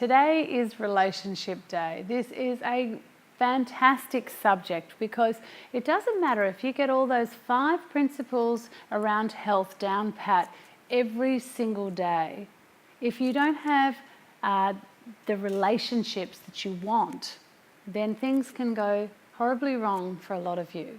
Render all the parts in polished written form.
Today is Relationship Day. This is a fantastic subject because it doesn't matter if you get all those 5 principles around health down pat every single day. If you don't have the relationships that you want, then things can go horribly wrong for a lot of you.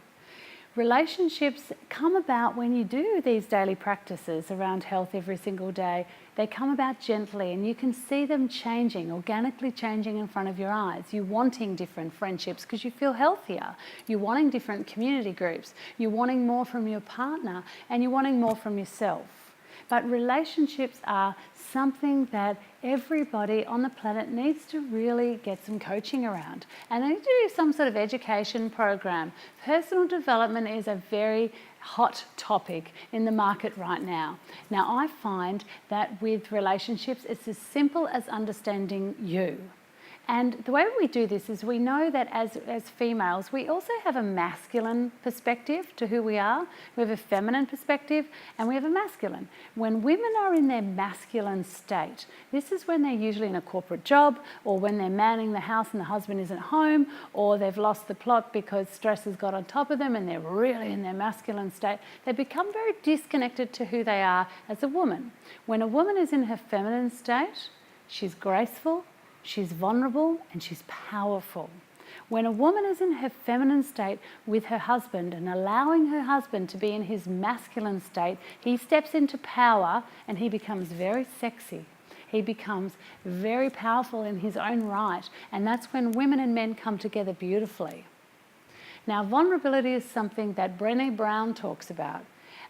Relationships come about when you do these daily practices around health every single day. They come about gently and you can see them changing, organically changing in front of your eyes. You're wanting different friendships because you feel healthier. You're wanting different community groups. You're wanting more from your partner and you're wanting more from yourself. But relationships are something that everybody on the planet needs to really get some coaching around. And they need to do some sort of education program. Personal development is a very hot topic in the market right now. Now, I find that with relationships, it's as simple as understanding you. And the way we do this is we know that as females, we also have a masculine perspective to who we are. We have a feminine perspective and we have a masculine. When women are in their masculine state, this is when they're usually in a corporate job or when they're manning the house and the husband isn't home or they've lost the plot because stress has got on top of them and they're really in their masculine state. They become very disconnected to who they are as a woman. When a woman is in her feminine state, she's graceful, she's vulnerable and she's powerful. When a woman is in her feminine state with her husband and allowing her husband to be in his masculine state, he steps into power and he becomes very sexy. He becomes very powerful in his own right, and that's when women and men come together beautifully. Now, vulnerability is something that Brené Brown talks about,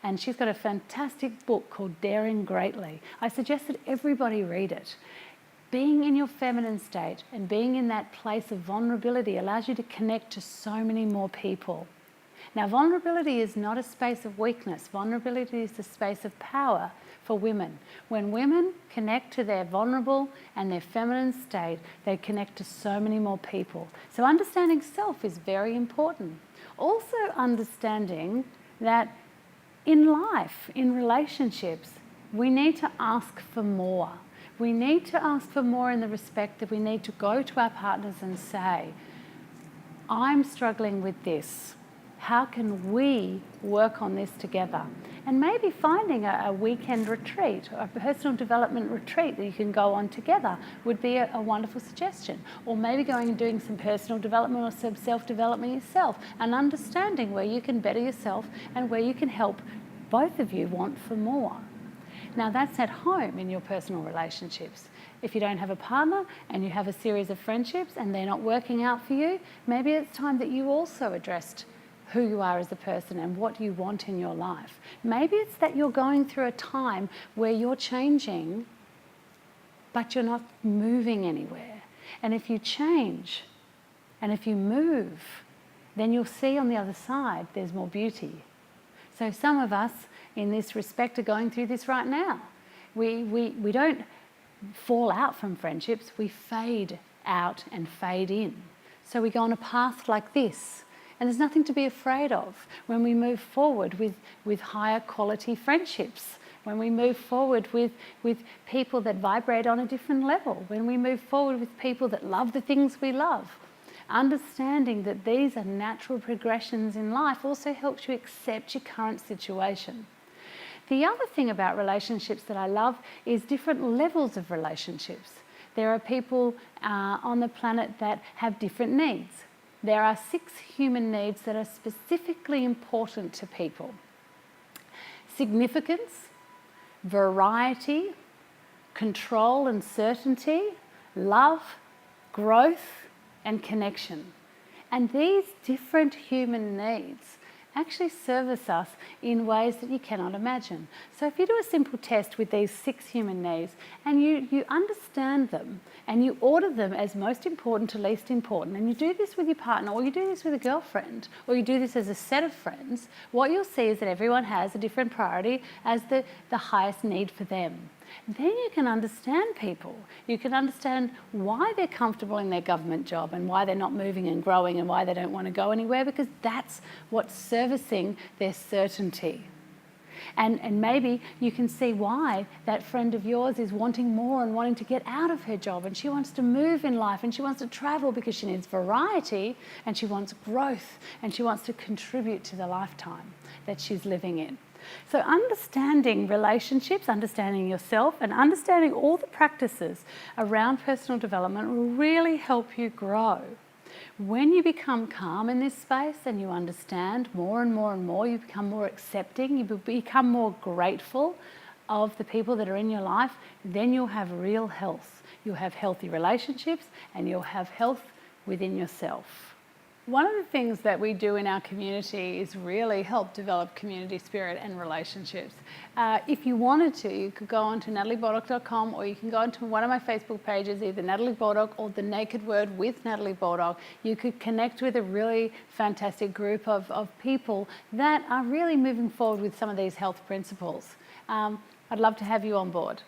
and she's got a fantastic book called Daring Greatly. I suggest that everybody read it. Being in your feminine state and being in that place of vulnerability allows you to connect to so many more people. Now, vulnerability is not a space of weakness. Vulnerability is a space of power for women. When women connect to their vulnerable and their feminine state, they connect to so many more people. So understanding self is very important. Also understanding that in life, in relationships, we need to ask for more. We need to ask for more in the respect that we need to go to our partners and say, I'm struggling with this. How can we work on this together? And maybe finding a weekend retreat, or a personal development retreat that you can go on together would be a wonderful suggestion. Or maybe going and doing some personal development or some self-development yourself and understanding where you can better yourself and where you can help both of you want for more. Now, that's at home in your personal relationships. If you don't have a partner and you have a series of friendships and they're not working out for you, maybe it's time that you also addressed who you are as a person and what you want in your life. Maybe it's that you're going through a time where you're changing, but you're not moving anywhere. And if you change and if you move, then you'll see on the other side there's more beauty. So some of us in this respect are going through this right now. We don't fall out from friendships, we fade out and fade in. So we go on a path like this, and there's nothing to be afraid of when we move forward with higher quality friendships, when we move forward with people that vibrate on a different level, when we move forward with people that love the things we love. Understanding that these are natural progressions in life also helps you accept your current situation. The other thing about relationships that I love is different levels of relationships. There are people on the planet that have different needs. There are 6 human needs that are specifically important to people: significance, variety, control and certainty, love, growth, and connection. And these different human needs actually service us in ways that you cannot imagine. So if you do a simple test with these 6 human needs and you understand them and you order them as most important to least important, and you do this with your partner or you do this with a girlfriend or you do this as a set of friends, what you'll see is that everyone has a different priority as the highest need for them. Then you can understand people. You can understand why they're comfortable in their government job and why they're not moving and growing and why they don't want to go anywhere, because that's what's servicing their certainty. And maybe you can see why that friend of yours is wanting more and wanting to get out of her job, and she wants to move in life, and she wants to travel because she needs variety, and she wants growth, and she wants to contribute to the lifetime that she's living in. So understanding relationships, understanding yourself, and understanding all the practices around personal development will really help you grow. When you become calm in this space and you understand more and more and more, you become more accepting, you become more grateful of the people that are in your life, then you'll have real health. You'll have healthy relationships and you'll have health within yourself. One of the things that we do in our community is really help develop community spirit and relationships. If you wanted to, you could go on to nataliebaldock.com, or you can go onto one of my Facebook pages, either Natalie Baldock or The Naked Word with Natalie Baldock. You could connect with a really fantastic group of people that are really moving forward with some of these health principles. I'd love to have you on board.